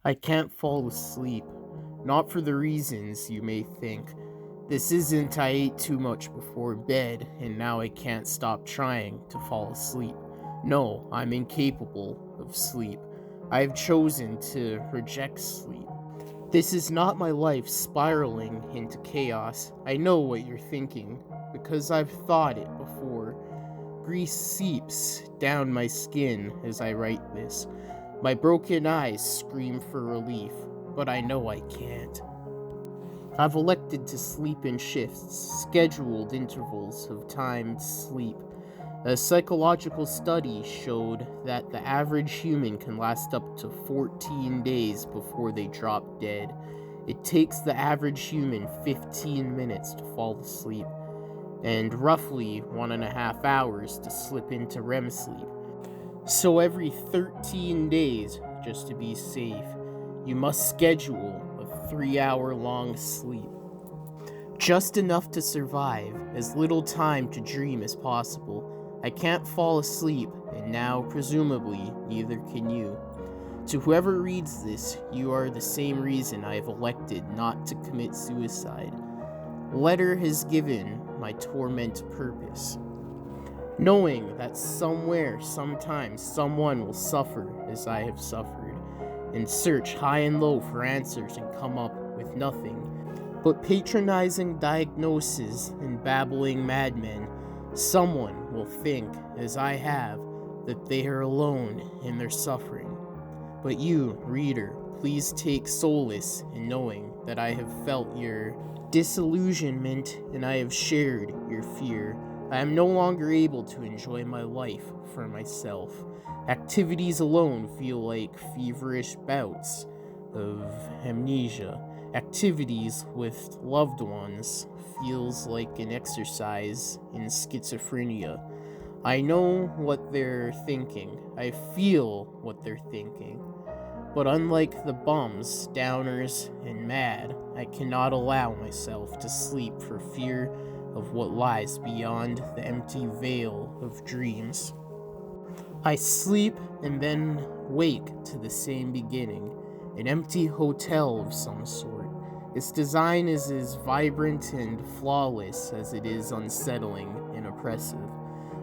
I can't fall asleep. Not for the reasons you may think. This isn't I ate too much before bed and now I can't stop trying to fall asleep. No, I'm incapable of sleep. I have chosen to reject sleep. This is not my life spiraling into chaos. I know what you're thinking, because I've thought it before. Grease seeps down my skin as I write this. My broken eyes scream for relief, but I know I can't. I've elected to sleep in shifts, scheduled intervals of timed sleep. A psychological study showed that the average human can last up to 14 days before they drop dead. It takes the average human 15 minutes to fall asleep, and roughly 1.5 hours to slip into REM sleep. So every 13 days, just to be safe, you must schedule a 3-hour long sleep. Just enough to survive, as little time to dream as possible. I can't fall asleep, and now, presumably, neither can you. To whoever reads this, you are the same reason I have elected not to commit suicide. Letter has given my torment purpose. Knowing that somewhere, sometimes, someone will suffer as I have suffered, and search high and low for answers and come up with nothing but patronizing diagnoses and babbling madmen. Someone will think, as I have, that they are alone in their suffering. But you, reader, please take solace in knowing that I have felt your disillusionment and I have shared your fear. I am no longer able to enjoy my life for myself. Activities alone feel like feverish bouts of amnesia. Activities with loved ones feels like an exercise in schizophrenia. I know what they're thinking. I feel what they're thinking. But unlike the bums, downers, and mad, I cannot allow myself to sleep for fear of what lies beyond the empty veil of dreams. I sleep and then wake to the same beginning, an empty hotel of some sort. Its design is as vibrant and flawless as it is unsettling and oppressive.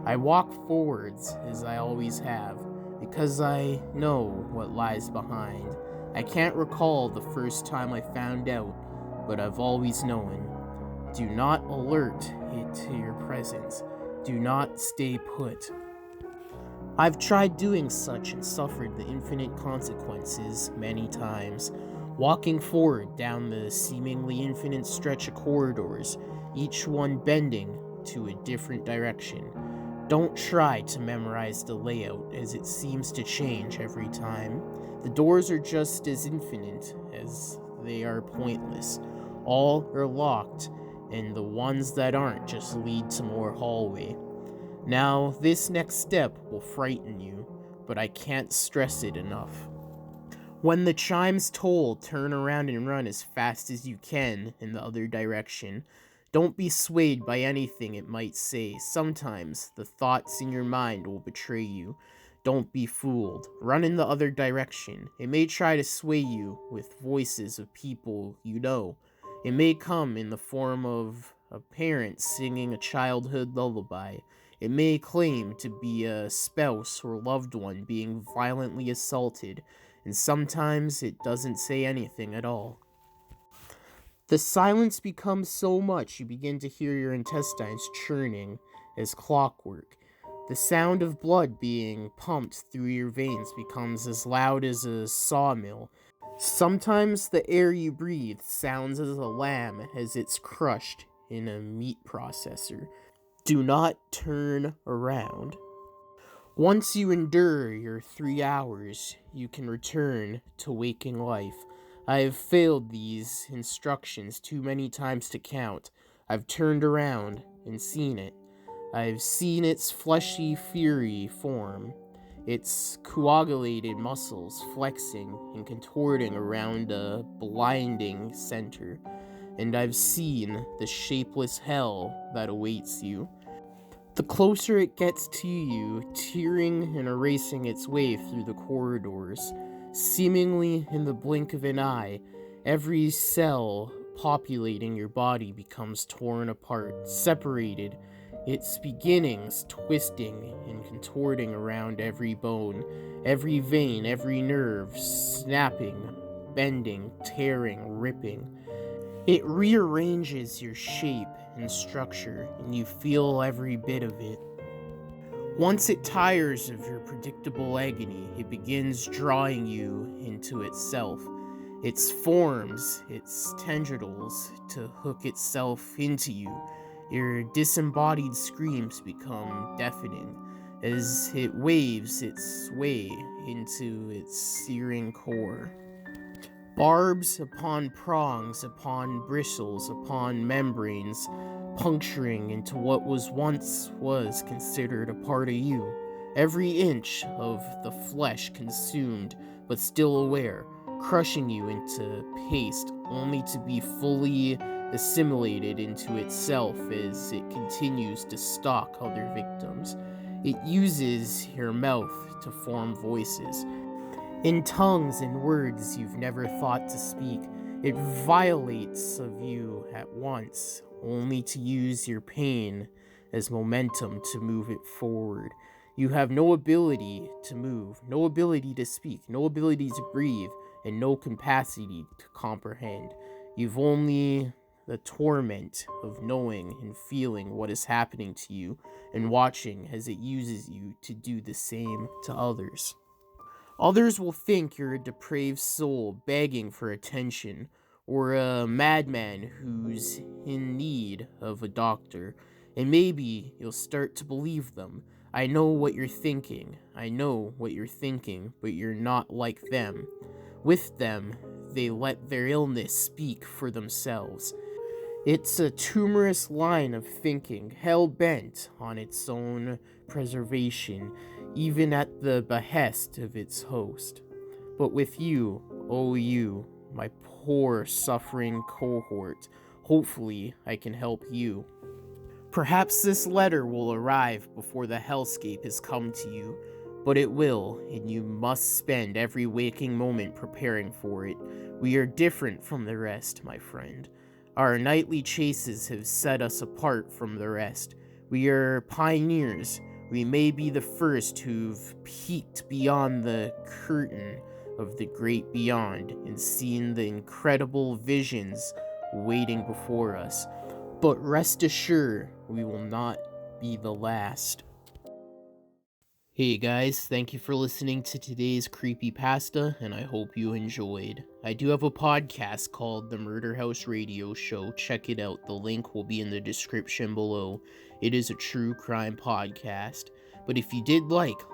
I walk forwards as I always have, because I know what lies behind. I can't recall the first time I found out, but I've always known. Do not alert it to your presence. Do not stay put. I've tried doing such and suffered the infinite consequences many times, walking forward down the seemingly infinite stretch of corridors, each one bending to a different direction. Don't try to memorize the layout, as it seems to change every time. The doors are just as infinite as they are pointless. All are locked, and the ones that aren't just lead to more hallway. Now, this next step will frighten you, but I can't stress it enough. When the chimes toll, turn around and run as fast as you can in the other direction. Don't be swayed by anything it might say. Sometimes the thoughts in your mind will betray you. Don't be fooled. Run in the other direction. It may try to sway you with voices of people you know. It may come in the form of a parent singing a childhood lullaby. It may claim to be a spouse or loved one being violently assaulted, and sometimes it doesn't say anything at all. The silence becomes so much you begin to hear your intestines churning as clockwork. The sound of blood being pumped through your veins becomes as loud as a sawmill. Sometimes the air you breathe sounds as a lamb as it's crushed in a meat processor. Do not turn around. Once you endure your 3 hours, you can return to waking life. I have failed these instructions too many times to count. I've turned around and seen it. I've seen its fleshy fury form, its coagulated muscles flexing and contorting around a blinding center, and I've seen the shapeless hell that awaits you. The closer it gets to you, tearing and erasing its way through the corridors, Seemingly in the blink of an eye, every cell populating your body becomes torn apart, separated, its beginnings twisting and contorting around every bone, every vein, every nerve, snapping, bending, tearing, ripping. It rearranges your shape and structure, and you feel every bit of it. Once it tires of your predictable agony, it begins drawing you into itself. Its forms, its tendrils to hook itself into you. Your disembodied screams become deafening as it waves its way into its searing core. Barbs upon prongs, upon bristles, upon membranes, puncturing into what was considered a part of you. Every inch of the flesh consumed, but still aware, crushing you into paste, only to be fully assimilated into itself as it continues to stalk other victims. It uses your mouth to form voices, in tongues and words you've never thought to speak. It violates of you at once, only to use your pain as momentum to move it forward. You have no ability to move, no ability to speak, no ability to breathe, and no capacity to comprehend. You've only the torment of knowing and feeling what is happening to you and watching as it uses you to do the same to others. Others will think you're a depraved soul begging for attention, or a madman who's in need of a doctor, and maybe you'll start to believe them. I know what you're thinking, but you're not like them. With them, they let their illness speak for themselves. It's a tumorous line of thinking, hell-bent on its own preservation, even at the behest of its host. But with you, oh you, my poor suffering cohort, hopefully I can help you. Perhaps this letter will arrive before the hellscape has come to you, but it will, and you must spend every waking moment preparing for it. We are different from the rest, my friend. Our nightly chases have set us apart from the rest. We are pioneers. We may be the first who've peeked beyond the curtain of the great beyond and seen the incredible visions waiting before us. But rest assured, we will not be the last. Hey guys, thank you for listening to today's Creepypasta, and I hope you enjoyed. I do have a podcast called The Murder House Radio Show. Check it out. The link will be in the description below. It is a true crime podcast. But if you did like,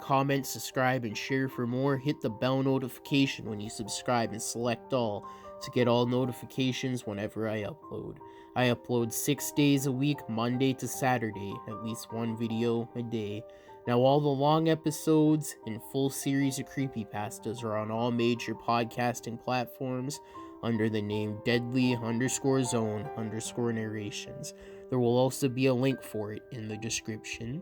comment, subscribe, and share for more. Hit the bell notification when you subscribe and select all to get all notifications whenever I upload. I upload 6 days a week, Monday to Saturday, at least one video a day. Now, all the long episodes and full series of creepypastas are on all major podcasting platforms under the name Deadly_Zone_narrations. There will also be a link for it in the description.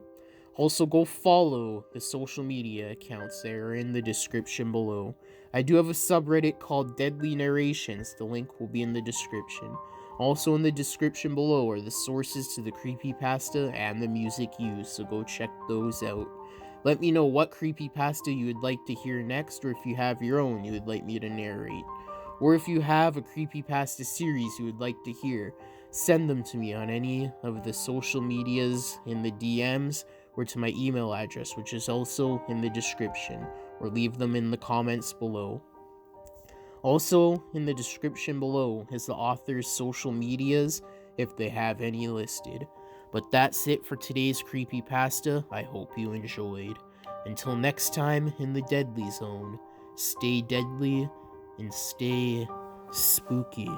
Also, go follow the social media accounts that are in the description below. I do have a subreddit called Deadly Narrations. The link will be in the description. Also in the description below are the sources to the creepypasta and the music used, so go check those out. Let me know what creepypasta you would like to hear next, or if you have your own you would like me to narrate. Or if you have a creepypasta series you would like to hear, send them to me on any of the social medias in the DMs, or to my email address, which is also in the description, or leave them in the comments below. Also, in the description below is the author's social medias, if they have any listed. But that's it for today's creepypasta. I hope you enjoyed. Until next time in the Deadly Zone, stay deadly and stay spooky.